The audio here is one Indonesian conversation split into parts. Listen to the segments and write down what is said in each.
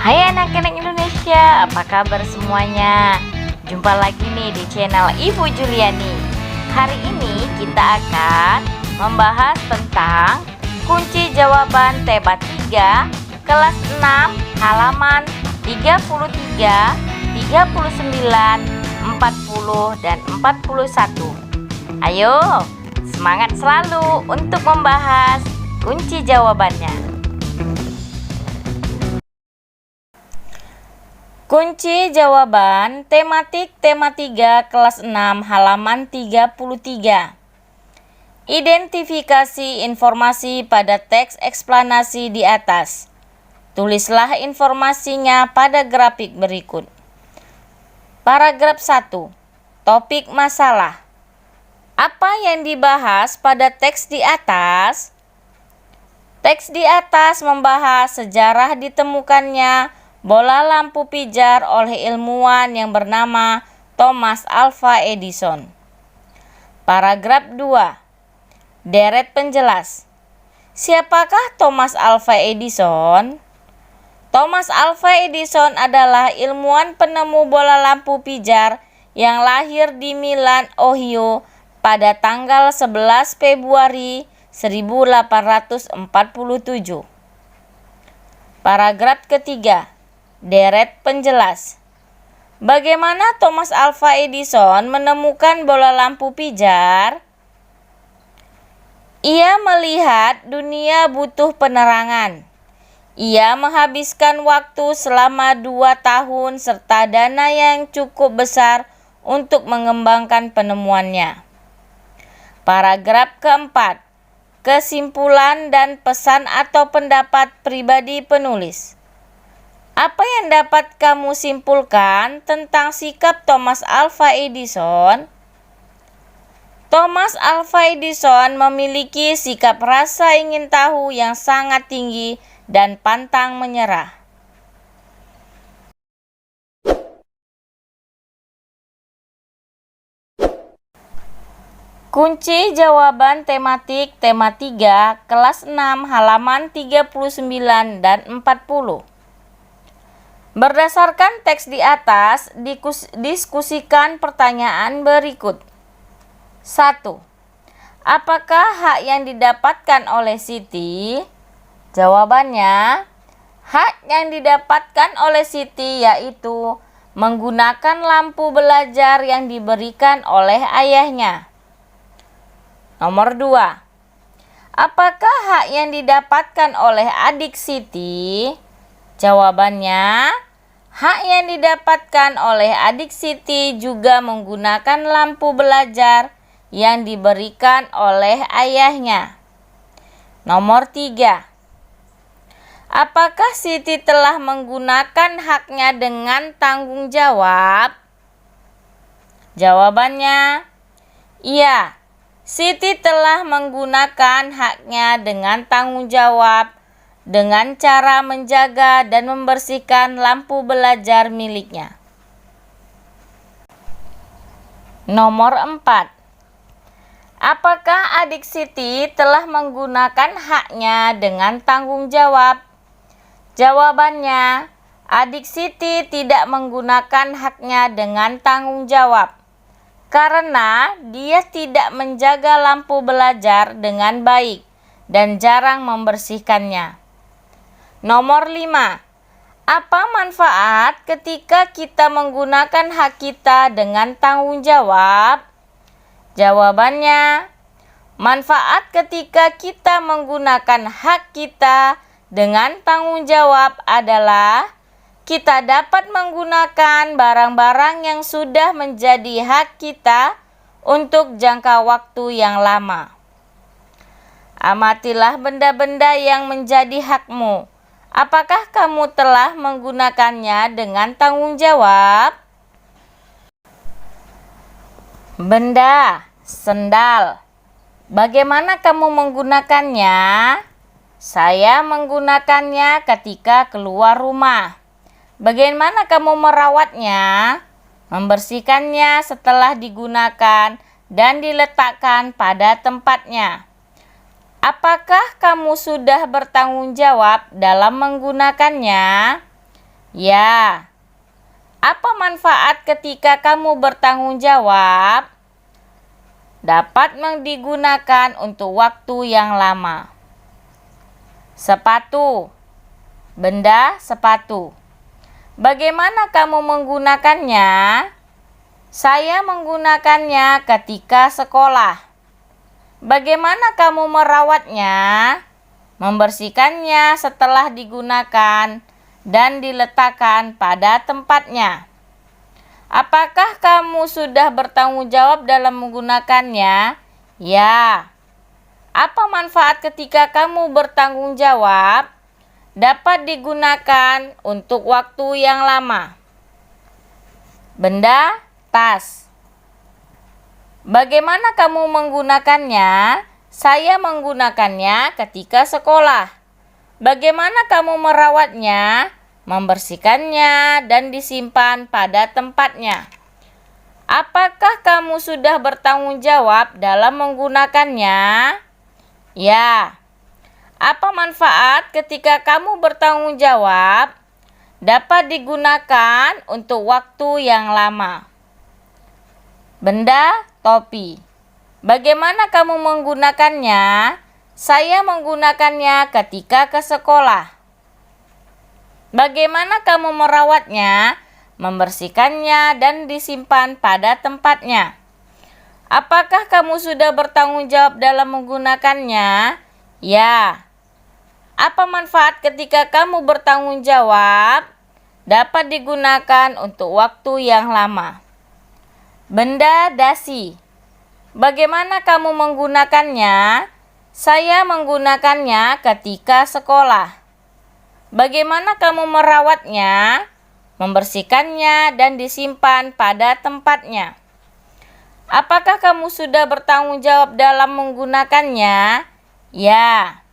Hai anak-anak Indonesia, apa kabar semuanya? Jumpa lagi nih di channel Ibu Juliani. Hari ini kita akan membahas tentang kunci jawaban tema 3 kelas 6 halaman 33, 39, 40 dan 41. Ayo, semangat selalu untuk membahas kunci jawabannya. Kunci jawaban tematik tema 3 kelas 6 halaman 33. Identifikasi informasi pada teks eksplanasi di atas. Tulislah informasinya pada grafik berikut. Paragraf 1. Topik masalah. Apa yang dibahas pada teks di atas? Teks di atas membahas sejarah ditemukannya bola lampu pijar oleh ilmuwan yang bernama Thomas Alva Edison. Paragraf 2. Deret penjelas. Siapakah Thomas Alva Edison? Thomas Alva Edison adalah ilmuwan penemu bola lampu pijar yang lahir di Milan, Ohio pada tanggal 11 Februari 1847. Paragraf ketiga. Deret penjelas. Bagaimana Thomas Alva Edison menemukan bola lampu pijar? Ia melihat dunia butuh penerangan. Ia menghabiskan waktu selama 2 tahun serta dana yang cukup besar untuk mengembangkan penemuannya. Paragraf keempat. Kesimpulan dan pesan atau pendapat pribadi penulis. Apa yang dapat kamu simpulkan tentang sikap Thomas Alva Edison? Thomas Alva Edison memiliki sikap rasa ingin tahu yang sangat tinggi dan pantang menyerah. Kunci jawaban tematik tema 3 kelas 6 halaman 39 dan 40. Berdasarkan teks di atas, diskusikan pertanyaan berikut. 1. Apakah hak yang didapatkan oleh Siti? Jawabannya, hak yang didapatkan oleh Siti yaitu menggunakan lampu belajar yang diberikan oleh ayahnya. Nomor 2. Apakah hak yang didapatkan oleh adik Siti? Jawabannya, hak yang didapatkan oleh adik Siti juga menggunakan lampu belajar yang diberikan oleh ayahnya. Nomor 3. Apakah Siti telah menggunakan haknya dengan tanggung jawab? Jawabannya, iya. Siti telah menggunakan haknya dengan tanggung jawab dengan cara menjaga dan membersihkan lampu belajar miliknya. Nomor 4. Apakah adik Siti telah menggunakan haknya dengan tanggung jawab? Jawabannya, adik Siti tidak menggunakan haknya dengan tanggung jawab karena dia tidak menjaga lampu belajar dengan baik dan jarang membersihkannya. Nomor 5. Apa manfaat ketika kita menggunakan hak kita dengan tanggung jawab? Jawabannya, manfaat ketika kita menggunakan hak kita dengan tanggung jawab adalah kita dapat menggunakan barang-barang yang sudah menjadi hak kita untuk jangka waktu yang lama. Amatilah benda-benda yang menjadi hakmu. Apakah kamu telah menggunakannya dengan tanggung jawab? Benda, sendal. Bagaimana kamu menggunakannya? Saya menggunakannya ketika keluar rumah. Bagaimana kamu merawatnya? Membersihkannya setelah digunakan dan diletakkan pada tempatnya. Apakah kamu sudah bertanggung jawab dalam menggunakannya? Ya. Apa manfaat ketika kamu bertanggung jawab? Dapat digunakan untuk waktu yang lama. Sepatu. Benda sepatu. Bagaimana kamu menggunakannya? Saya menggunakannya ketika sekolah. Bagaimana kamu merawatnya? Membersihkannya setelah digunakan dan diletakkan pada tempatnya. Apakah kamu sudah bertanggung jawab dalam menggunakannya? Ya. Apa manfaat ketika kamu bertanggung jawab? Dapat digunakan untuk waktu yang lama. Benda tas. Bagaimana kamu menggunakannya? Saya menggunakannya ketika sekolah. Bagaimana kamu merawatnya? Membersihkannya dan disimpan pada tempatnya. Apakah kamu sudah bertanggung jawab dalam menggunakannya? Ya. Apa manfaat ketika kamu bertanggung jawab? Dapat digunakan untuk waktu yang lama. Benda topi. Bagaimana kamu menggunakannya? Saya menggunakannya ketika ke sekolah. Bagaimana kamu merawatnya? Membersihkannya dan disimpan pada tempatnya. Apakah kamu sudah bertanggung jawab dalam menggunakannya? Ya. Apa manfaat ketika kamu bertanggung jawab? Dapat digunakan untuk waktu yang lama. Benda dasi. Bagaimana kamu menggunakannya? Saya menggunakannya ketika sekolah. Bagaimana kamu merawatnya? Membersihkannya dan disimpan pada tempatnya. Apakah kamu sudah bertanggung jawab dalam menggunakannya? Ya.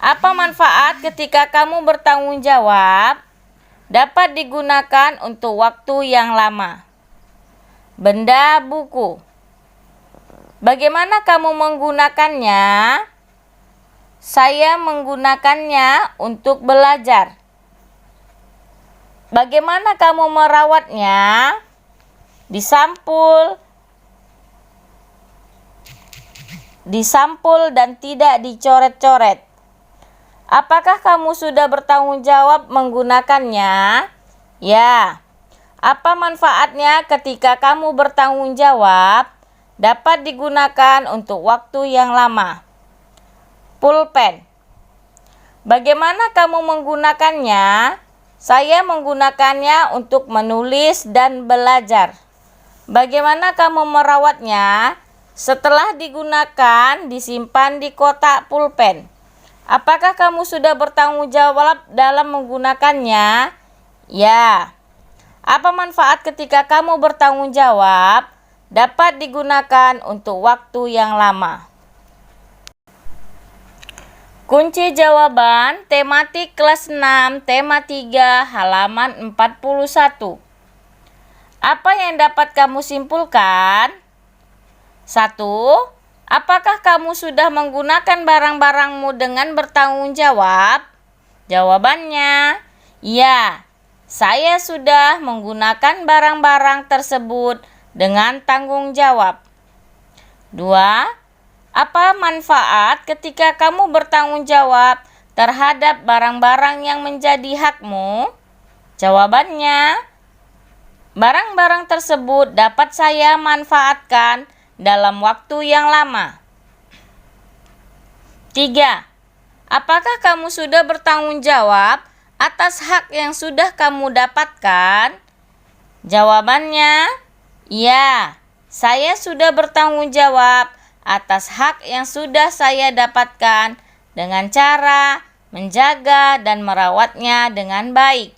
Apa manfaat ketika kamu bertanggung jawab? Dapat digunakan untuk waktu yang lama. Benda buku. Bagaimana kamu menggunakannya? Saya menggunakannya untuk belajar. Bagaimana kamu merawatnya? Disampul dan tidak dicoret-coret. Apakah kamu sudah bertanggung jawab menggunakannya? Ya. Apa manfaatnya ketika kamu bertanggung jawab? Dapat digunakan untuk waktu yang lama. Pulpen. Bagaimana kamu menggunakannya? Saya menggunakannya untuk menulis dan belajar. Bagaimana kamu merawatnya? Setelah digunakan, disimpan di kotak pulpen. Apakah kamu sudah bertanggung jawab dalam menggunakannya? Ya. Apa manfaat ketika kamu bertanggung jawab? Dapat digunakan untuk waktu yang lama. Kunci jawaban tematik kelas 6, tema 3, halaman 41. Apa yang dapat kamu simpulkan? 1. Apakah kamu sudah menggunakan barang-barangmu dengan bertanggung jawab? Jawabannya, ya. Saya sudah menggunakan barang-barang tersebut dengan tanggung jawab. 2. Apa manfaat ketika kamu bertanggung jawab terhadap barang-barang yang menjadi hakmu? Jawabannya, barang-barang tersebut dapat saya manfaatkan dalam waktu yang lama. 3. Apakah kamu sudah bertanggung jawab atas hak yang sudah kamu dapatkan? Jawabannya, ya. Saya sudah bertanggung jawab atas hak yang sudah saya dapatkan dengan cara menjaga dan merawatnya dengan baik.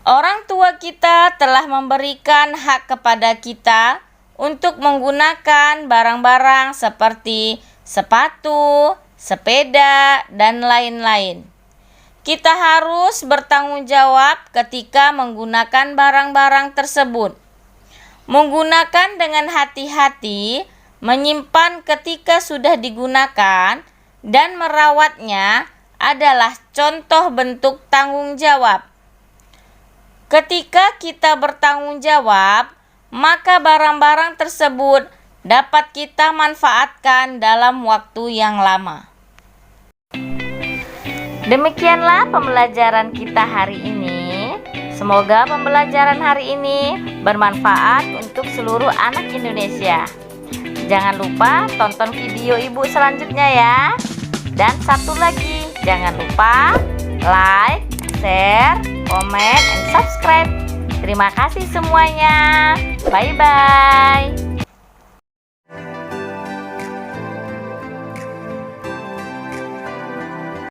Orang tua kita telah memberikan hak kepada kita untuk menggunakan barang-barang seperti sepatu, sepeda, dan lain-lain. Kita harus bertanggung jawab ketika menggunakan barang-barang tersebut. Menggunakan dengan hati-hati, menyimpan ketika sudah digunakan, dan merawatnya adalah contoh bentuk tanggung jawab. Ketika kita bertanggung jawab, maka barang-barang tersebut dapat kita manfaatkan dalam waktu yang lama. Demikianlah pembelajaran kita hari ini. Semoga pembelajaran hari ini bermanfaat untuk seluruh anak Indonesia. Jangan lupa tonton video ibu selanjutnya ya. Dan satu lagi, jangan lupa like, share, comment, and subscribe. Terima kasih semuanya. Bye-bye.